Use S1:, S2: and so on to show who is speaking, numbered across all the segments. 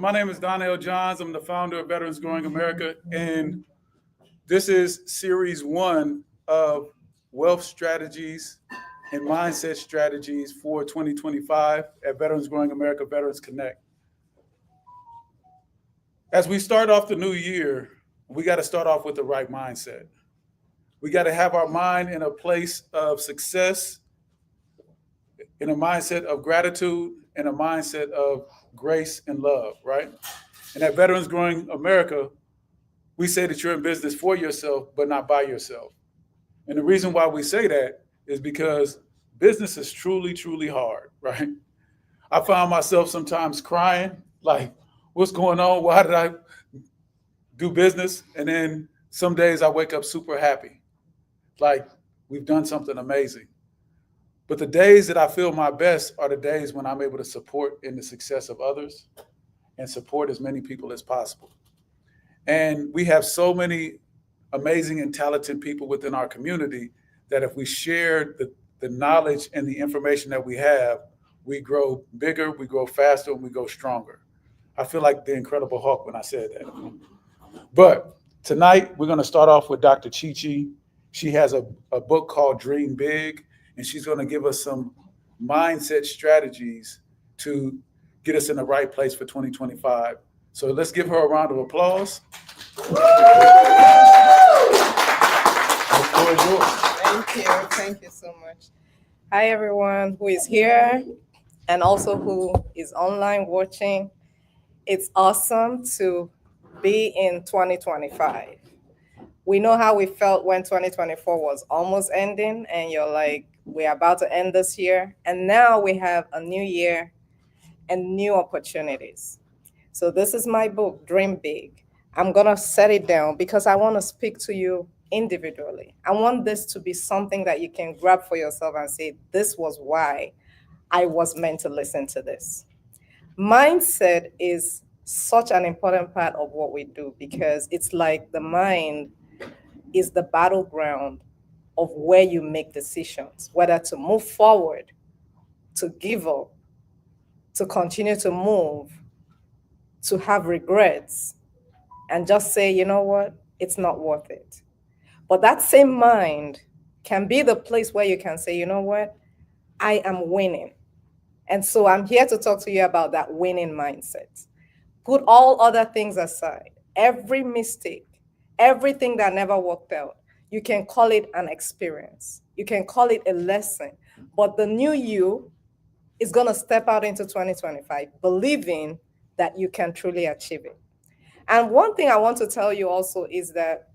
S1: my name is Donnell Johns. I'm the founder of Veterans Growing America, and this is series one of wealth strategies and mindset strategies for 2025 at Veterans Growing America Veterans Connect. As we start off the new year, we got to start off with the right mindset. We got to have our mind in a place of success, in a mindset of gratitude, and a mindset of grace and love, right? And at Veterans Growing America, we say that you're in business for yourself, but not by yourself. And the reason why we say that is because business is truly, truly hard, right? I found myself sometimes crying, like, what's going on? Why did I do business? And then some days I wake up super happy, like we've done something amazing. But the days that I feel my best are the days when I'm able to support in the success of others and support as many people as possible. And we have so many amazing and talented people within our community that if we share the knowledge and the information that we have, we grow bigger, we grow faster, and we go stronger. I feel like the Incredible Hulk when I said that. But tonight, we're going to start off with Dr. Chi-Chi. She has a book called Dream Big, and she's going to give us some mindset strategies to get us in the right place for 2025. So let's give her a round of applause. The floor is yours.
S2: Thank you. Thank you so much. Hi, everyone who is here and also who is online watching. It's awesome to be in 2025. We know how we felt when 2024 was almost ending, and you're like, we're about to end this year. And now we have a new year and new opportunities. So this is my book, Dream Big. I'm going to set it down because I want to speak to you individually. I want this to be something that you can grab for yourself and say, this was why I was meant to listen to this. Mindset is such an important part of what we do because it's like the mind is the battleground of where you make decisions, whether to move forward, to give up, to continue to move, to have regrets, and just say, you know what, it's not worth it. But that same mind can be the place where you can say, you know what, I am winning. And so I'm here to talk to you about that winning mindset. Put all other things aside, every mistake, everything that never worked out, you can call it an experience. You can call it a lesson. But the new you is going to step out into 2025 believing that you can truly achieve it. And one thing I want to tell you also is that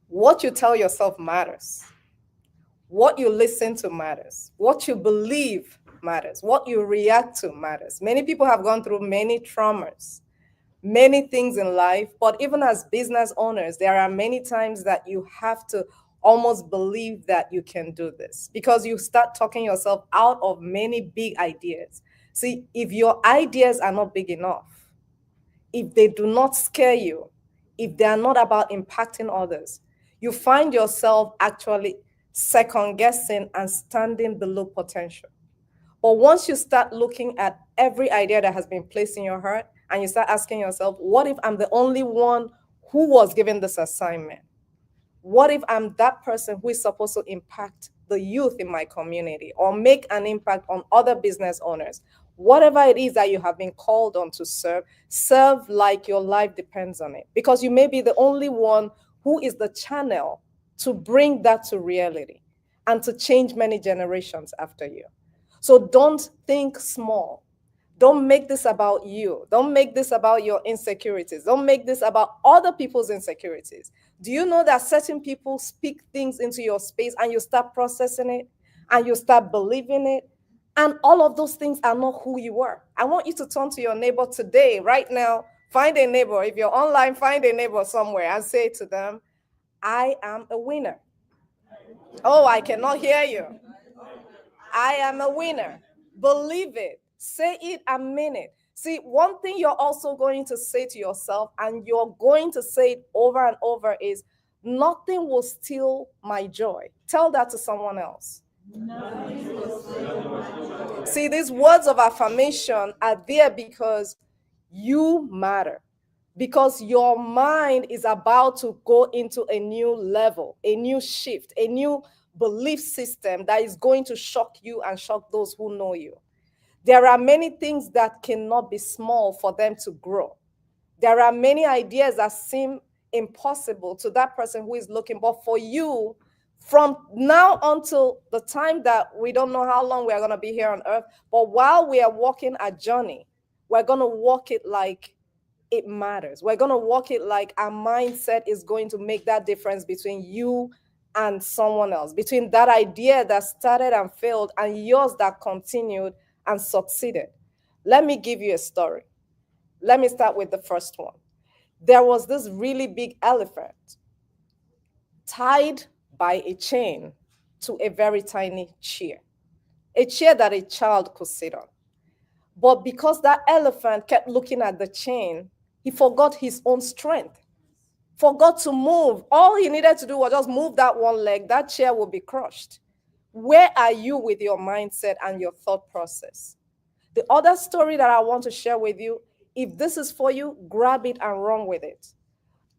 S2: what you tell yourself matters. What you listen to matters. What you believe matters. What you react to matters. Many people have gone through many traumas, many things in life, but even as business owners, there are many times that you have to almost believe that you can do this because you start talking yourself out of many big ideas. See, if your ideas are not big enough, if they do not scare you, if they are not about impacting others, you find yourself actually second guessing and standing below potential. But once you start looking at every idea that has been placed in your heart and you start asking yourself, what if I'm the only one who was given this assignment? What if I'm that person who is supposed to impact the youth in my community or make an impact on other business owners? Whatever it is that you have been called on to serve, serve like your life depends on it. Because you may be the only one who is the channel to bring that to reality and to change many generations after you. So don't think small. Don't make this about you. Don't make this about your insecurities. Don't make this about other people's insecurities. Do you know that certain people speak things into your space and you start processing it and you start believing it? And all of those things are not who you are. I want you to turn to your neighbor today, right now. Find a neighbor. If you're online, find a neighbor somewhere and say to them, I am a winner. Oh, I cannot hear you. I am a winner. Believe it. Say it and mean it. See, one thing you're also going to say to yourself, and you're going to say it over and over, is nothing will steal my joy. Tell that to someone else. See, these words of affirmation are there because You matter because your mind is about to go into a new level, a new shift, a new belief system that is going to shock you and shock those who know you. There are many things that cannot be small for them to grow. There are many ideas that seem impossible to that person who is looking, but for you, from now until the time that we don't know how long we are going to be here on earth, but while we are walking a journey, we're going to walk it like it matters. We're going to walk it like our mindset is going to make that difference between you and someone else, between that idea that started and failed and yours that continued and succeeded. Let me give you a story. Let me start with the first one. There was this really big elephant tied by a chain to a very tiny chair, a chair that a child could sit on. But because that elephant kept looking at the chain, he forgot his own strength, forgot to move. All he needed to do was just move that one leg, that chair would be crushed. Where are you with your mindset and your thought process? The other story that I want to share with you, if this is for you, grab it and run with it.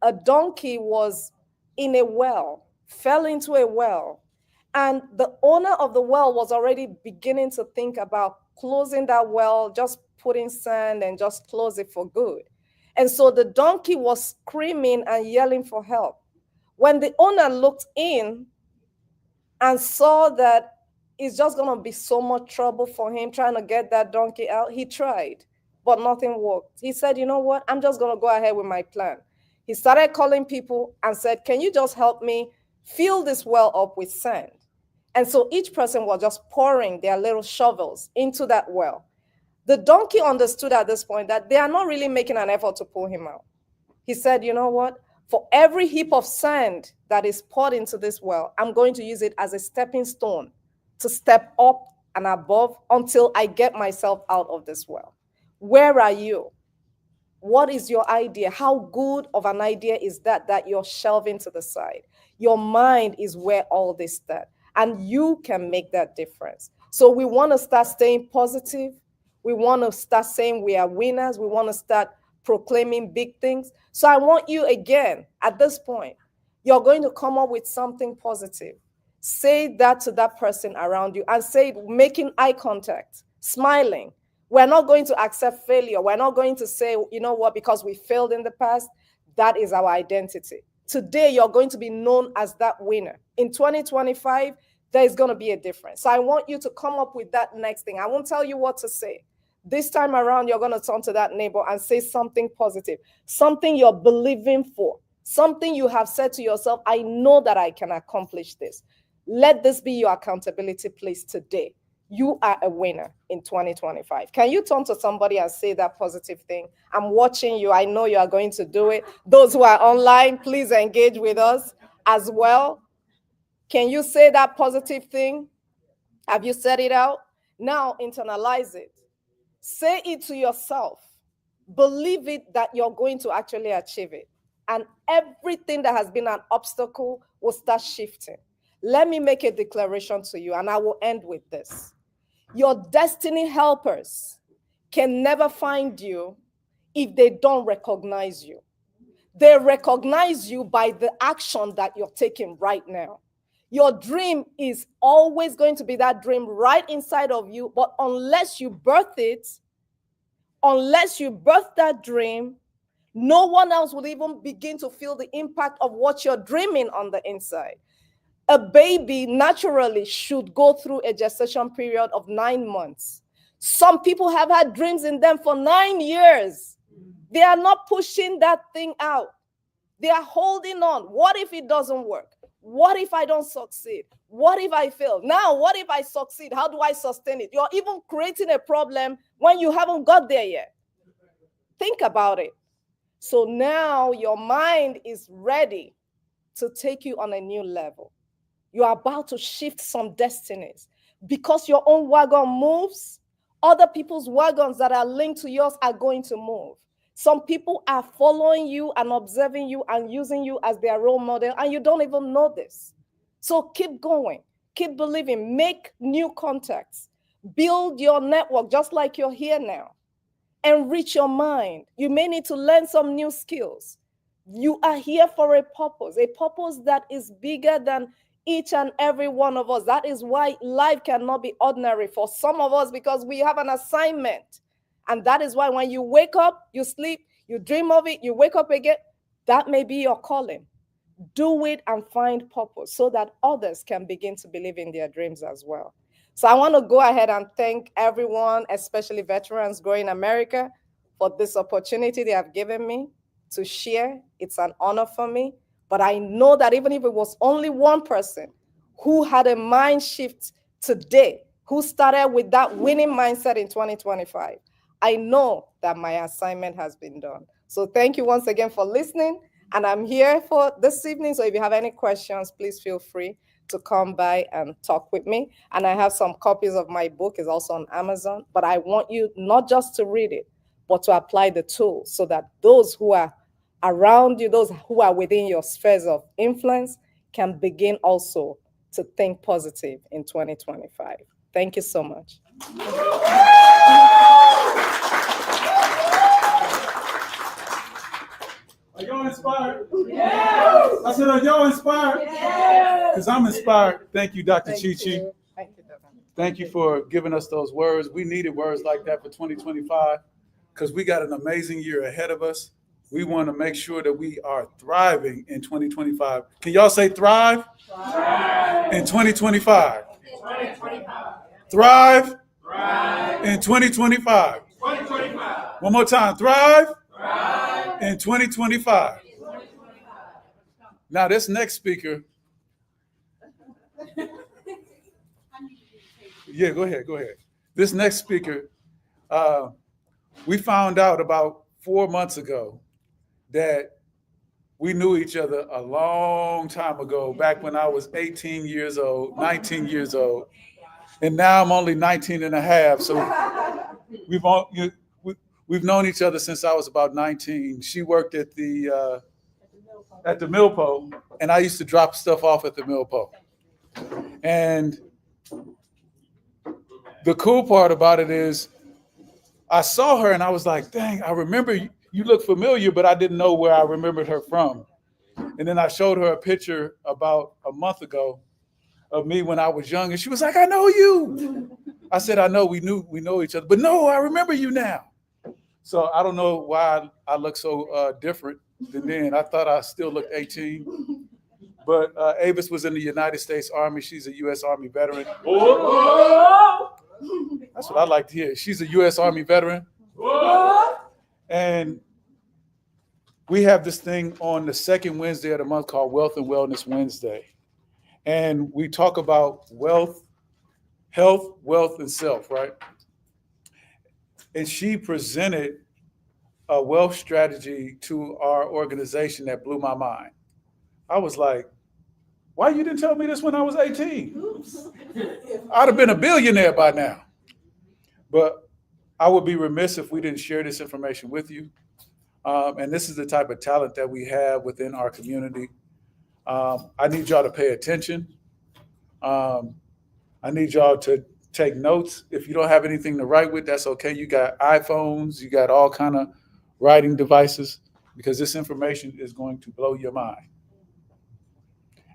S2: A donkey was in a well, fell into a well, and the owner of the well was already beginning to think about closing that well, just putting sand and just close it for good. And so the donkey was screaming and yelling for help. When the owner looked in and saw that it's just going to be so much trouble for him trying to get that donkey out, he tried, but nothing worked. He said, you know what? I'm just going to go ahead with my plan. He started calling people and said, can you just help me fill this well up with sand? And so each person was just pouring their little shovels into that well. The donkey understood at this point that they are not really making an effort to pull him out. He said, you know what? For every heap of sand that is poured into this well, I'm going to use it as a stepping stone to step up and above until I get myself out of this well. Where are you? What is your idea? How good of an idea is that you're shelving to the side? Your mind is where all this starts, and you can make that difference. So we want to start staying positive. We want to start saying we are winners. We want to start proclaiming big things. So I want you again, at this point, you're going to come up with something positive. Say that to that person around you and say it making eye contact, smiling. We're not going to accept failure. We're not going to say, you know what, because we failed in the past, that is our identity. Today, you're going to be known as that winner. In 2025, there is going to be a difference. So I want you to come up with that next thing. I won't tell you what to say. This time around, you're going to turn to that neighbor and say something positive, something you're believing for, something you have said to yourself, I know that I can accomplish this. Let this be your accountability place today. You are a winner in 2025. Can you turn to somebody and say that positive thing? I'm watching you. I know you are going to do it. Those who are online, please engage with us as well. Can you say that positive thing? Have you said it out? Now internalize it. Say it to yourself. Believe it that you're going to actually achieve it. And everything that has been an obstacle will start shifting. Let me make a declaration to you, and I will end with this. Your destiny helpers can never find you if they don't recognize you. They recognize you by the action that you're taking right now. Your dream is always going to be that dream right inside of you, but unless you birth it, unless you birth that dream, no one else will even begin to feel the impact of what you're dreaming on the inside. A baby naturally should go through a gestation period of 9 months. Some people have had dreams in them for 9 years. They are not pushing that thing out. They are holding on. What if it doesn't work? What if I don't succeed? What if I fail? Now, what if I succeed? How do I sustain it? You're even creating a problem when you haven't got there yet. Think about it. So now your mind is ready to take you on a new level. You are about to shift some destinies. Because your own wagon moves, other people's wagons that are linked to yours are going to move. Some people are following you and observing you and using you as their role model, and you don't even know this. So keep going, keep believing, make new contacts, build your network just like you're here now. Enrich your mind. You may need to learn some new skills. You are here for a purpose that is bigger than each and every one of us. That is why life cannot be ordinary for some of us, because we have an assignment. And that is why when you wake up, you sleep, you dream of it, you wake up again, that may be your calling. Do it and find purpose so that others can begin to believe in their dreams as well. So I want to go ahead and thank everyone, especially veterans growing America, for this opportunity they have given me to share. It's an honor for me. But I know that even if it was only one person who had a mind shift today, who started with that winning mindset in 2025, I know that my assignment has been done. So thank you once again for listening. And I'm here for this evening. So if you have any questions, please feel free to come by and talk with me. And I have some copies of my book. It's also on Amazon. But I want you not just to read it, but to apply the tools so that those who are around you, those who are within your spheres of influence, can begin also to think positive in 2025. Thank you so much.
S1: Are y'all inspired?
S3: Yes.
S1: I said, are y'all inspired?
S3: Yes.
S1: Because I'm inspired. Thank you, Dr.
S2: Thank
S1: Chi-Chi.
S2: you. Thank you, Devin.
S1: Thank you for giving us those words. We needed words like that for 2025 because we got an amazing year ahead of us. We want to make sure that we are thriving in 2025. Can y'all say thrive?
S3: Thrive.
S1: In 2025.
S3: 2025.
S1: Thrive?
S3: Thrive.
S1: In 2025.
S3: 2025.
S1: One more time. Thrive?
S3: Thrive.
S1: In 2025. Now, this next speaker. Yeah, go ahead. This next speaker, we found out about 4 months ago that we knew each other a long time ago, back when I was 18 years old, 19 years old. And now I'm only 19 and a half. So we've known each other since I was about 19. She worked at the Milpo, and I used to drop stuff off at the Milpo. And the cool part about it is I saw her and I was like, dang, I remember you look familiar, but I didn't know where I remembered her from. And then I showed her a picture about a month ago of me when I was young, and she was like, I know you. I said, I know, we know each other, but no, I remember you now. So I don't know why I look so different than then. I thought I still looked 18. But Avis was in the United States Army. She's a U.S. Army veteran. That's what I like to hear. She's a U.S. Army veteran. And we have this thing on the second Wednesday of the month called Wealth and Wellness Wednesday. And we talk about wealth, health, wealth, and self, right? And she presented a wealth strategy to our organization that blew my mind. I was like, why you didn't tell me this when I was 18? I'd have been a billionaire by now. But I would be remiss if we didn't share this information with you. And this is the type of talent that we have within our community. I need y'all to pay attention. I need y'all to take notes. If you don't have anything to write with, that's okay. You got iPhones, you got all kind of writing devices, because this information is going to blow your mind.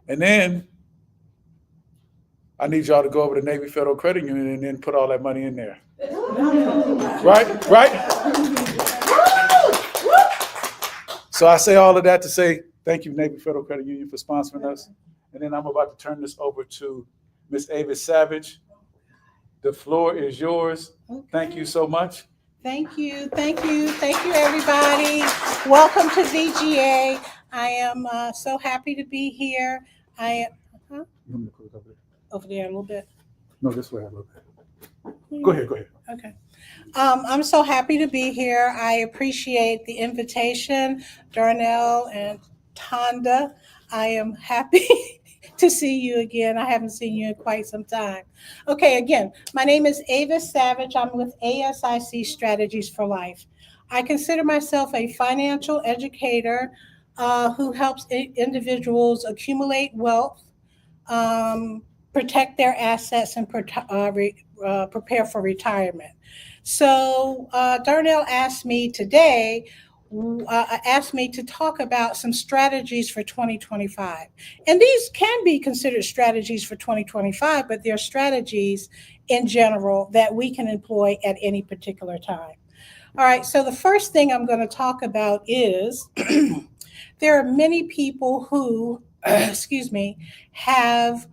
S1: And then I need y'all to go over to Navy Federal Credit Union and then put all that money in there. Right? So I say all of that to say thank you, Navy Federal Credit Union, for sponsoring us. And then I'm about to turn this over to Miss Avis Savage. The floor is yours. Okay. Thank you so much.
S4: Thank you, everybody. Welcome to VGA. I am so happy to be here. Over there a little bit.
S1: No, this way a little bit. Go ahead.
S4: Okay. I'm so happy to be here. I appreciate the invitation, Darnell and Tonda. I am happy to see you again. I haven't seen you in quite some time. Okay, again, my name is Avis Savage. I'm with ASIC Strategies for Life. I consider myself a financial educator who helps individuals accumulate wealth, protect their assets, and prepare for retirement. So Darnell asked me today, asked me to talk about some strategies for 2025. And these can be considered strategies for 2025, but they're strategies in general that we can employ at any particular time. All right, so the first thing I'm going to talk about is there are many people who, excuse me, have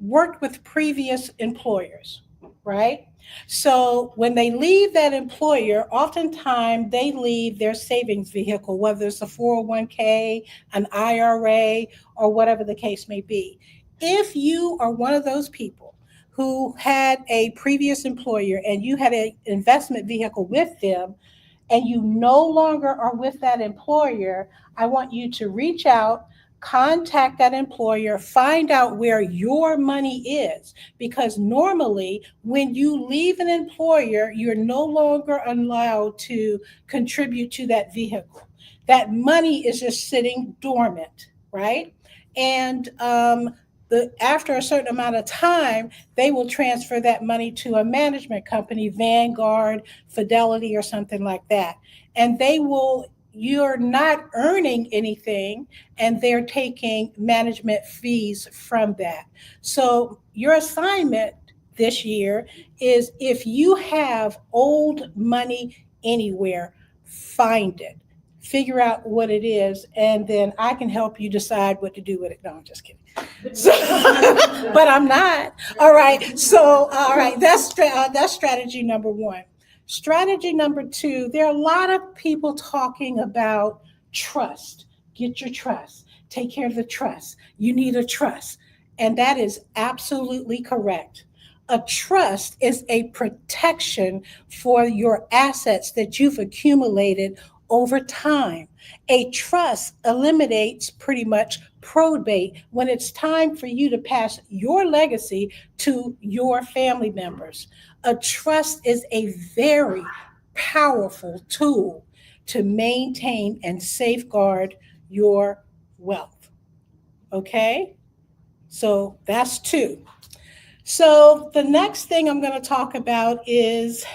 S4: worked with previous employers, right? So when they leave that employer, oftentimes they leave their savings vehicle, whether it's a 401k, an IRA, or whatever the case may be. If you are one of those people who had a previous employer and you had an investment vehicle with them, and you no longer are with that employer, I want you to reach out, contact that employer, find out where your money is. Because normally, when you leave an employer, you're no longer allowed to contribute to that vehicle. That money is just sitting dormant, right? And after a certain amount of time, they will transfer that money to a management company, Vanguard, Fidelity, or something like that. And you're not earning anything, and they're taking management fees from that. So your assignment this year is, if you have old money anywhere, find it. Figure out what it is, and then I can help you decide what to do with it. No, I'm just kidding. So, but I'm not. All right. So, all right. That's strategy number one. Strategy number two, there are a lot of people talking about trust. Get your trust. Take care of the trust. You need a trust. And that is absolutely correct. A trust is a protection for your assets that you've accumulated over time. A trust eliminates pretty much probate when it's time for you to pass your legacy to your family members. A trust is a very powerful tool to maintain and safeguard your wealth. Okay? So that's two. So the next thing I'm going to talk about is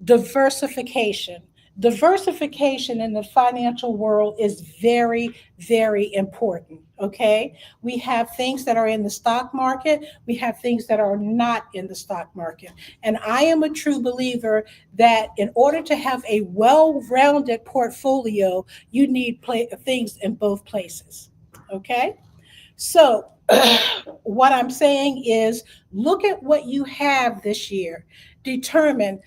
S4: diversification. Diversification in the financial world is very, very important. Okay. We have things that are in the stock market. We have things that are not in the stock market. And I am a true believer that in order to have a well-rounded portfolio, you need things in both places. Okay. So what I'm saying is, look at what you have this year. Determine,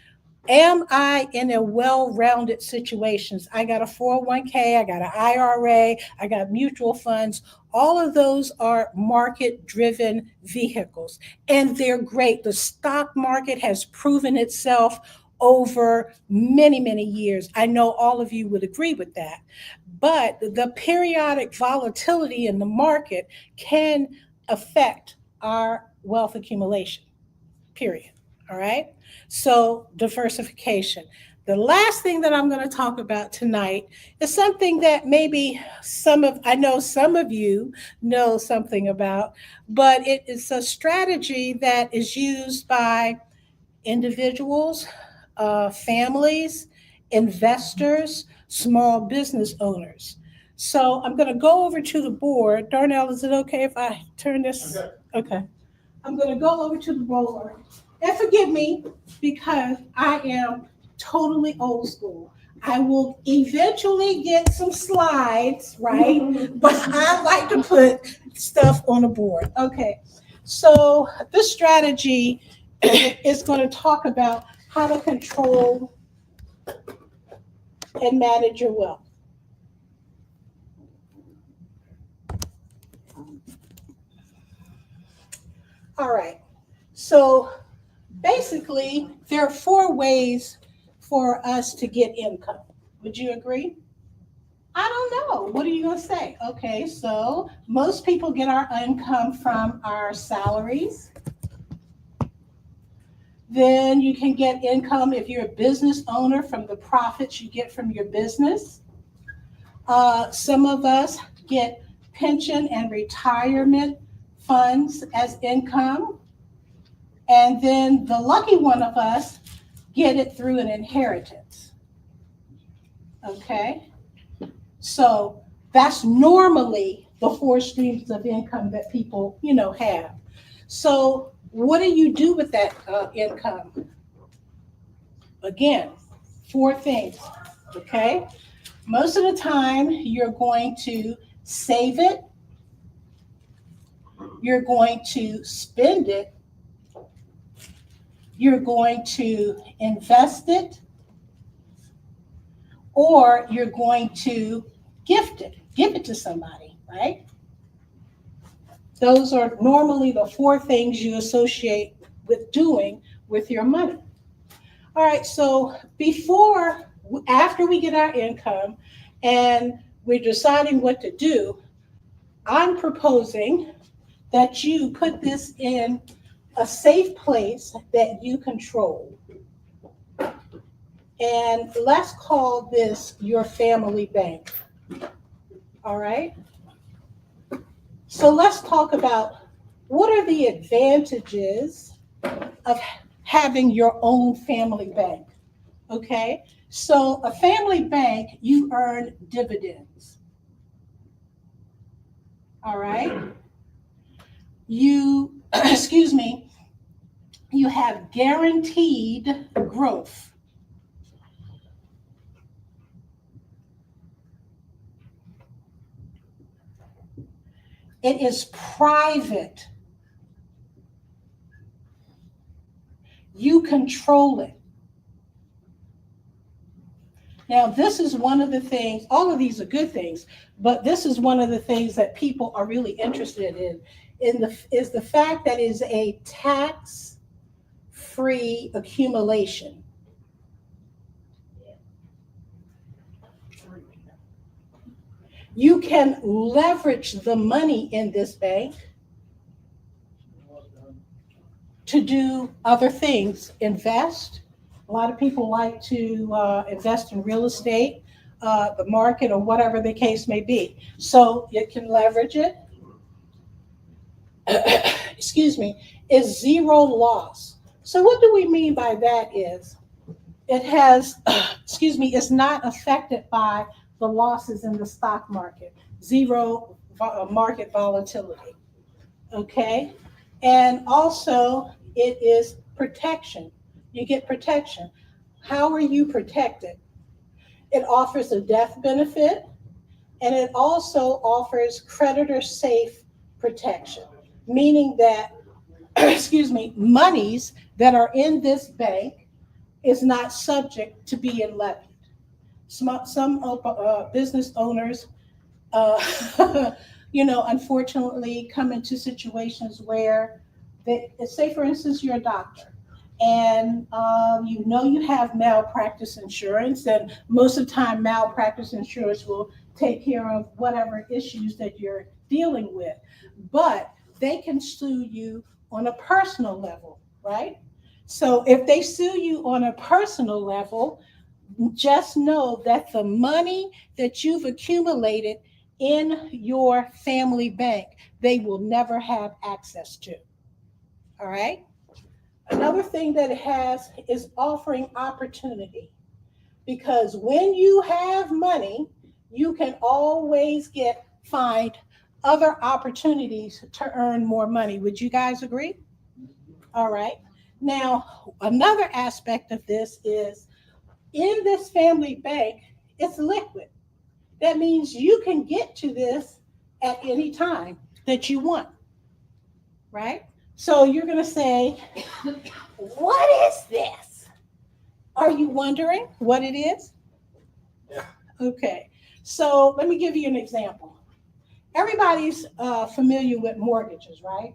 S4: am I in a well-rounded situations? I got a 401k, I got an IRA, I got mutual funds. All of those are market-driven vehicles, and they're great. The stock market has proven itself over many, many years. I know all of you would agree with that. But the periodic volatility in the market can affect our wealth accumulation, period. All right. So diversification. The last thing that I'm going to talk about tonight is something that maybe I know some of you know something about, but it is a strategy that is used by individuals, families, investors, small business owners. So I'm going to go over to the board. Darnell, is it okay if I turn this? Okay. I'm going to go over to the board. And forgive me, because I am totally old school. I will eventually get some slides, right? But I like to put stuff on the board. Okay. So this strategy is going to talk about how to control and manage your wealth. All right. So basically, there are 4 ways for us to get income. Would you agree? I don't know. What are you going to say? Okay, so most people get our income from our salaries. Then you can get income if you're a business owner from the profits you get from your business. Some of us get pension and retirement funds as income. And then the lucky one of us get it through an inheritance. Okay? So that's normally the 4 streams of income that people, have. So what do you do with that income? Again, 4 things, okay? Most of the time, you're going to save it, you're going to spend it, you're going to invest it, or you're going to give it to somebody, right? Those are normally the 4 things you associate with doing with your money. All right, so after we get our income and we're deciding what to do, I'm proposing that you put this in a safe place that you control. And let's call this your family bank. All right? So let's talk about what are the advantages of having your own family bank. Okay? So a family bank, you earn dividends. All right? You, you have guaranteed growth. It is private. You control it. Now, this is one of the things, all of these are good things, but this is one of the things that people are really interested in is the fact that it is a tax-free accumulation. You can leverage the money in this bank to do other things, invest. A lot of people like to invest in real estate, the market, or whatever the case may be. So you can leverage it. Is zero loss. So what do we mean by that is it has, it's not affected by the losses in the stock market, zero market volatility, okay? And also it is protection. You get protection. How are you protected? It offers a death benefit, and it also offers creditor safe protection, meaning that, monies that are in this bank is not subject to being levied. Some business owners, unfortunately come into situations where say, for instance, you're a doctor and you have malpractice insurance, and most of the time malpractice insurance will take care of whatever issues that you're dealing with. But they can sue you on a personal level, right? So if they sue you on a personal level, just know that the money that you've accumulated in your family bank, they will never have access to. All right? Another thing that it has is offering opportunity. Because when you have money, you can always find other opportunities to earn more money. Would you guys agree? All right. Now, another aspect of this is in this family bank, it's liquid. That means you can get to this at any time that you want, right? So you're going to say, what is this? Are you wondering what it is?
S1: Yeah.
S4: Okay. So let me give you an example. Everybody's familiar with mortgages, right?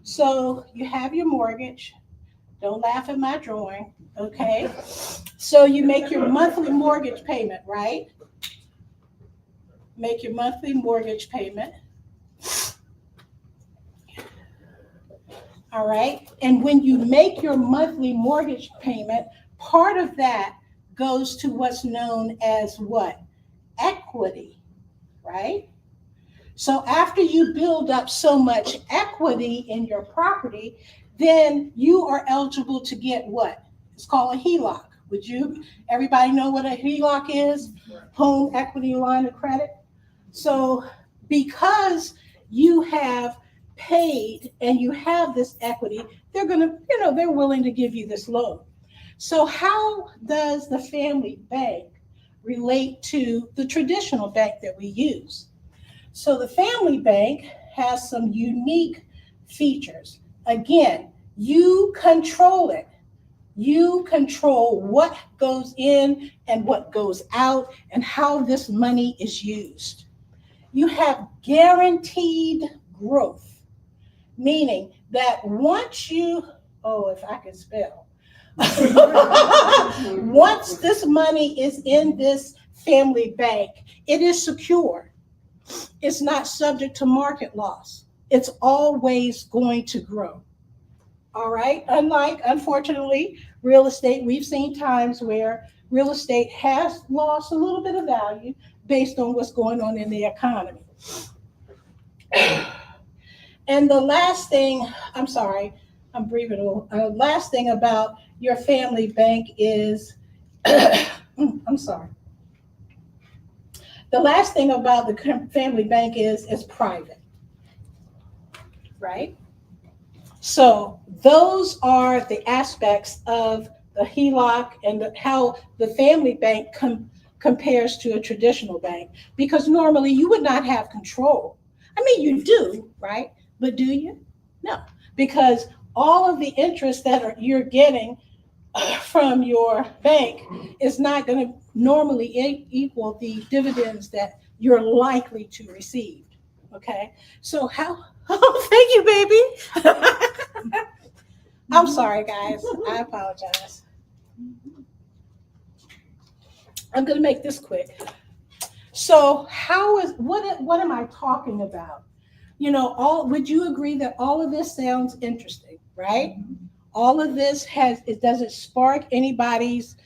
S4: So you have your mortgage. Don't laugh at my drawing, okay? So you make your monthly mortgage payment, right? Make your monthly mortgage payment. All right. And when you make your monthly mortgage payment, part of that goes to what's known as what? Equity, right? So after you build up so much equity in your property, then you are eligible to get what? It's called a HELOC. Everybody know what a HELOC is? Home equity line of credit. So because you have paid and you have this equity, they're willing to give you this loan. So how does the family bank relate to the traditional bank that we use? So the family bank has some unique features. Again, you control it. You control what goes in and what goes out and how this money is used. You have guaranteed growth, meaning that once if I can spell, once this money is in this family bank, it is secure. It's not subject to market loss. It's always going to grow. All right. Unfortunately, real estate, we've seen times where real estate has lost a little bit of value based on what's going on in the economy. And the last thing, I'm sorry, I'm breathing a little. Last thing about your family bank is, I'm sorry. The last thing about the family bank is it's private, right? So those are the aspects of the HELOC and how the family bank compares to a traditional bank, because normally you would not have control. I mean, you do, right? But do you? No, because all of the interest that you're getting from your bank is not going to normally equal the dividends that you're likely to receive. Okay, so thank you, baby. I'm sorry, guys. I apologize. I'm going to make this quick. So what am I talking about? Would you agree that all of this sounds interesting, right? All of this does it spark anybody's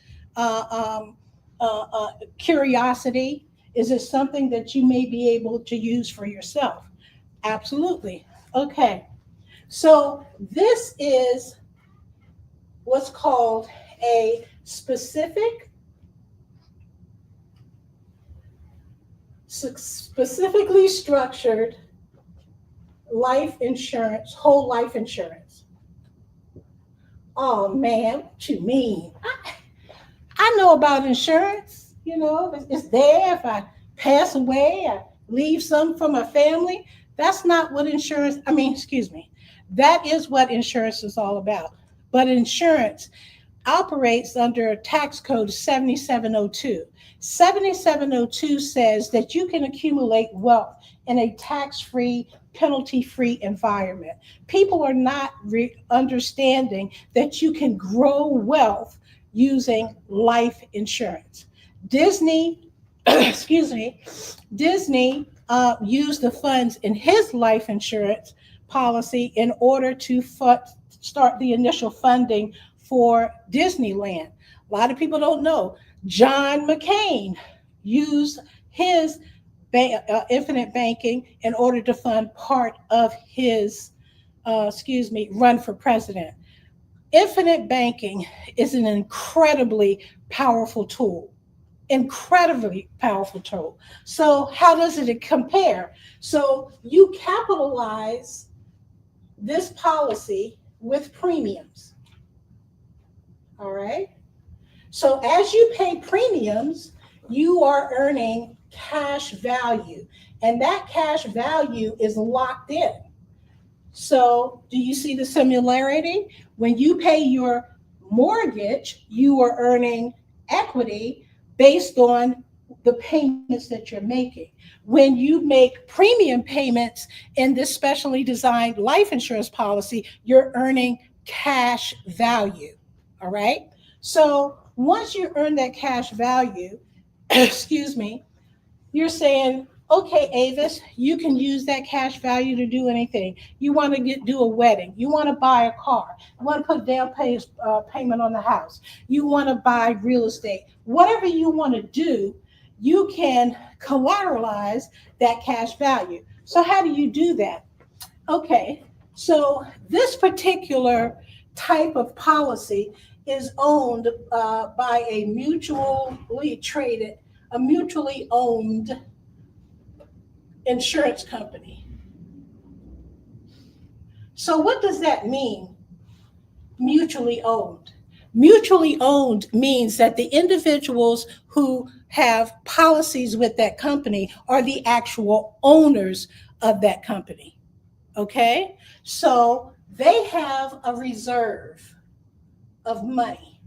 S4: curiosity? Is it something that you may be able to use for yourself? Absolutely. Okay. So this is what's called a specifically structured life insurance, whole life insurance. Oh man, what you mean? I know about insurance. It's there. If I pass away, I leave some for my family. That's not what that is what insurance is all about. But insurance operates under tax code 7702. 7702 says that you can accumulate wealth in a tax-free, penalty-free environment. People are not understanding that you can grow wealth using life insurance. Disney used the funds in his life insurance policy in order to start the initial funding for Disneyland. A lot of people don't know. John McCain used his infinite banking in order to fund part of his run for president. Infinite banking is an incredibly powerful tool. So how does it compare? So you capitalize this policy with premiums. All right. So as you pay premiums, you are earning cash value, and that cash value is locked in. So do you see the similarity? When you pay your mortgage, you are earning equity based on the payments that you're making. When you make premium payments in this specially designed life insurance policy, you're earning cash value. All right. So once you earn that cash value, you're saying, okay, Avis, you can use that cash value to do anything. You want to do a wedding. You want to buy a car. You want to put down payment on the house. You want to buy real estate. Whatever you want to do, you can collateralize that cash value. So how do you do that? Okay, so this particular type of policy is owned by a mutually owned insurance company. So what does that mean, mutually owned? Mutually owned means that the individuals who have policies with that company are the actual owners of that company. Okay? So they have a reserve of money.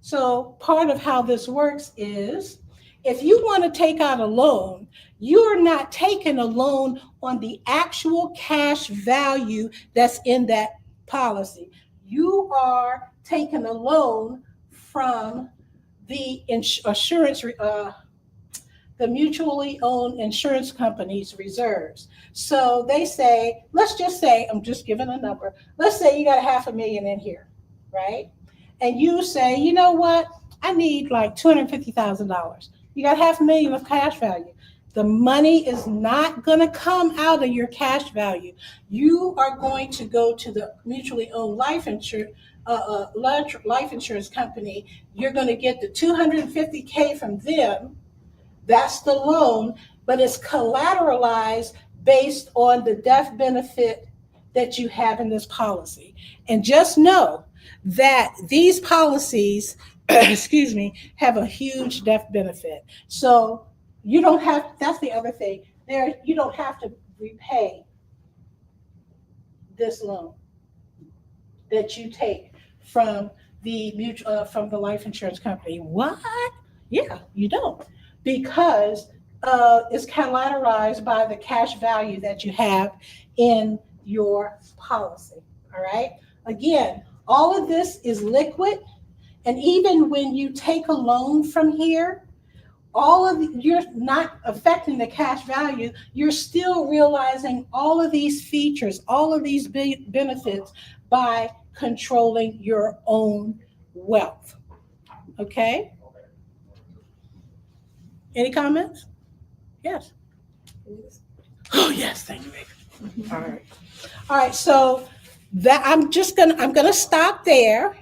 S4: So part of how this works is if you want to take out a loan, you're not taking a loan on the actual cash value that's in that policy. You are taking a loan from the the mutually owned insurance company's reserves. So they say, let's just say, I'm just giving a number. Let's say you got $500,000 in here, right? And you say, you know what? I need like $250,000. You got $500,000 of cash value. The money is not going to come out of your cash value. You are going to go to the mutually owned life insurance company. You're going to get the $250K from them. That's the loan, but it's collateralized based on the death benefit that you have in this policy. And just know that these policies, excuse me, have a huge death benefit. So you don't have, that's the other thing, you don't have to repay this loan that you take from from the life insurance company. What? Yeah, you don't, because it's collateralized by the cash value that you have in your policy. All right. Again, all of this is liquid, and even when you take a loan from here, you're not affecting the cash value. You're still realizing all of these features, all of these benefits by controlling your own wealth. Okay? Any comments? Yes. Oh, yes, thank you, baby. All right. All right, so I'm gonna stop there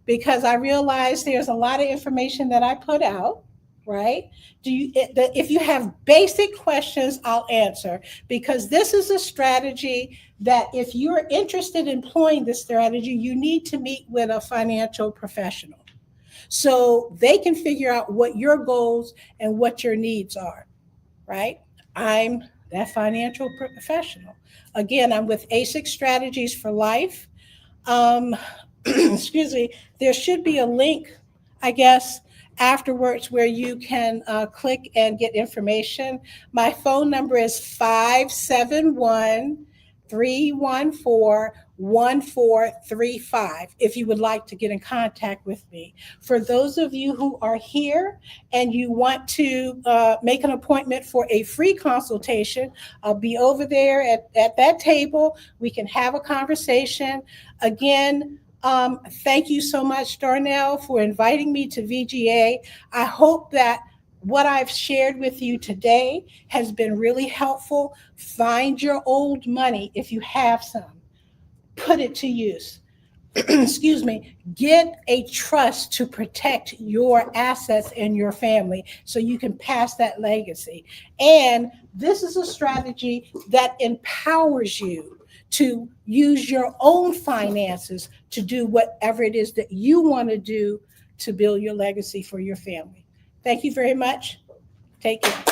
S4: because I realize there's a lot of information that I put out, right? If you have basic questions, I'll answer, because this is a strategy that if you're interested in employing this strategy, you need to meet with a financial professional so they can figure out what your goals and what your needs are, right? I'm that financial professional. Again, I'm with ASIC Strategies for Life. Excuse me, there should be a link, I guess, afterwards where you can click and get information. My phone number is 571-314-1435 if you would like to get in contact with me. For those of you who are here and you want to make an appointment for a free consultation, I'll be over there at that table. We can have a conversation. Again, thank you so much, Darnell, for inviting me to VGA. I hope that what I've shared with you today has been really helpful. Find your old money if you have some. Put it to use. Excuse me. Get a trust to protect your assets and your family so you can pass that legacy. And this is a strategy that empowers you to use your own finances to do whatever it is that you want to do to build your legacy for your family. Thank you very much. Take care.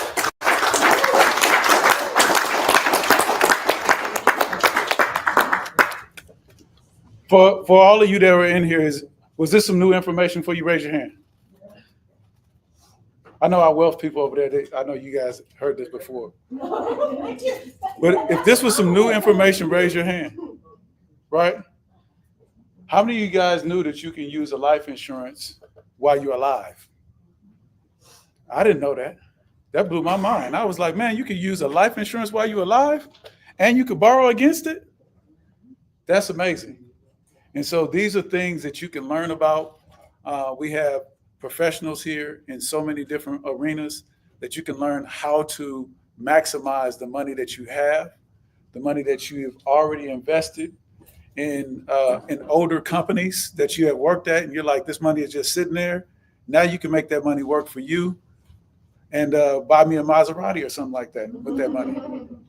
S1: For all of you that were in here, was this some new information for you? Raise your hand. I know our wealth people over there, I know you guys heard this before. But if this was some new information, raise your hand, right? How many of you guys knew that you can use a life insurance while you're alive? I didn't know that. That blew my mind. I was like, man, you could use a life insurance while you're alive and you could borrow against it? That's amazing. And so these are things that you can learn about. We have professionals here in so many different arenas that you can learn how to maximize the money that you have, the money that you've already invested, in older companies that you have worked at, and you're like, this money is just sitting there. Now you can make that money work for you and buy me a Maserati or something like that with that money.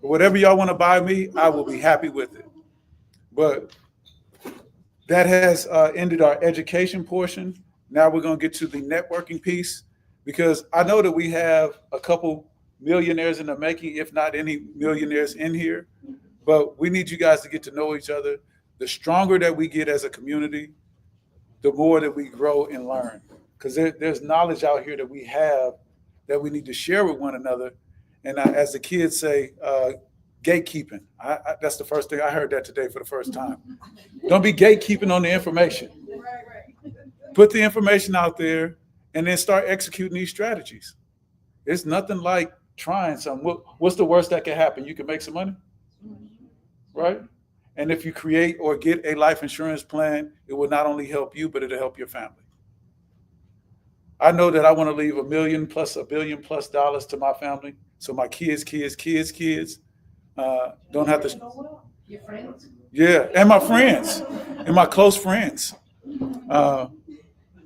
S1: Whatever y'all want to buy me, I will be happy with it. But that has ended our education portion. Now we're going to get to the networking piece, because I know that we have a couple millionaires in the making, if not any millionaires in here. But we need you guys to get to know each other. The stronger that we get as a community, the more that we grow and learn. Because there's knowledge out here that we have that we need to share with one another. And as the kids say, gatekeeping. That's the first thing I heard that today for the first time. Don't be gatekeeping on the information. Put the information out there and then start executing these strategies. It's nothing like trying something. What's the worst that can happen? You can make some money, right? And if you create or get a life insurance plan, it will not only help you, but it'll help your family. I know that I want to leave $1 million plus $1 billion plus to my family, so my kids don't have to.
S3: Your friends?
S1: Yeah, and my friends, and my close friends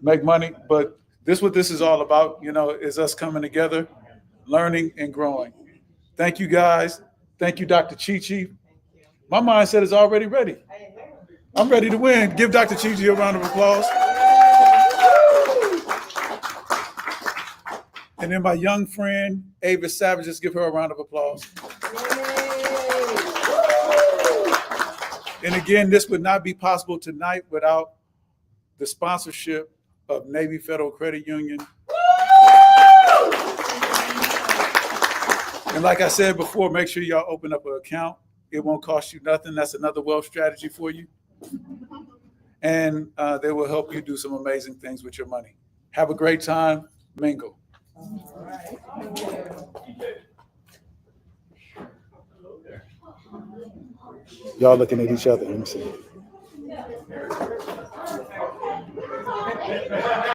S1: make money. But what this is all about, is us coming together, learning and growing. Thank you, guys. Thank you, Dr. Chi-Chi. My mindset is already ready. I'm ready to win. Give Dr. Chi-Chi a round of applause. And then my young friend, Avis Savage, just give her a round of applause. And again, this would not be possible tonight without the sponsorship of Navy Federal Credit Union. And like I said before, make sure y'all open up an account. It won't cost you nothing. That's another wealth strategy for you. And they will help you do some amazing things with your money. Have a great time. Mingle. Y'all looking at each other. Let me see.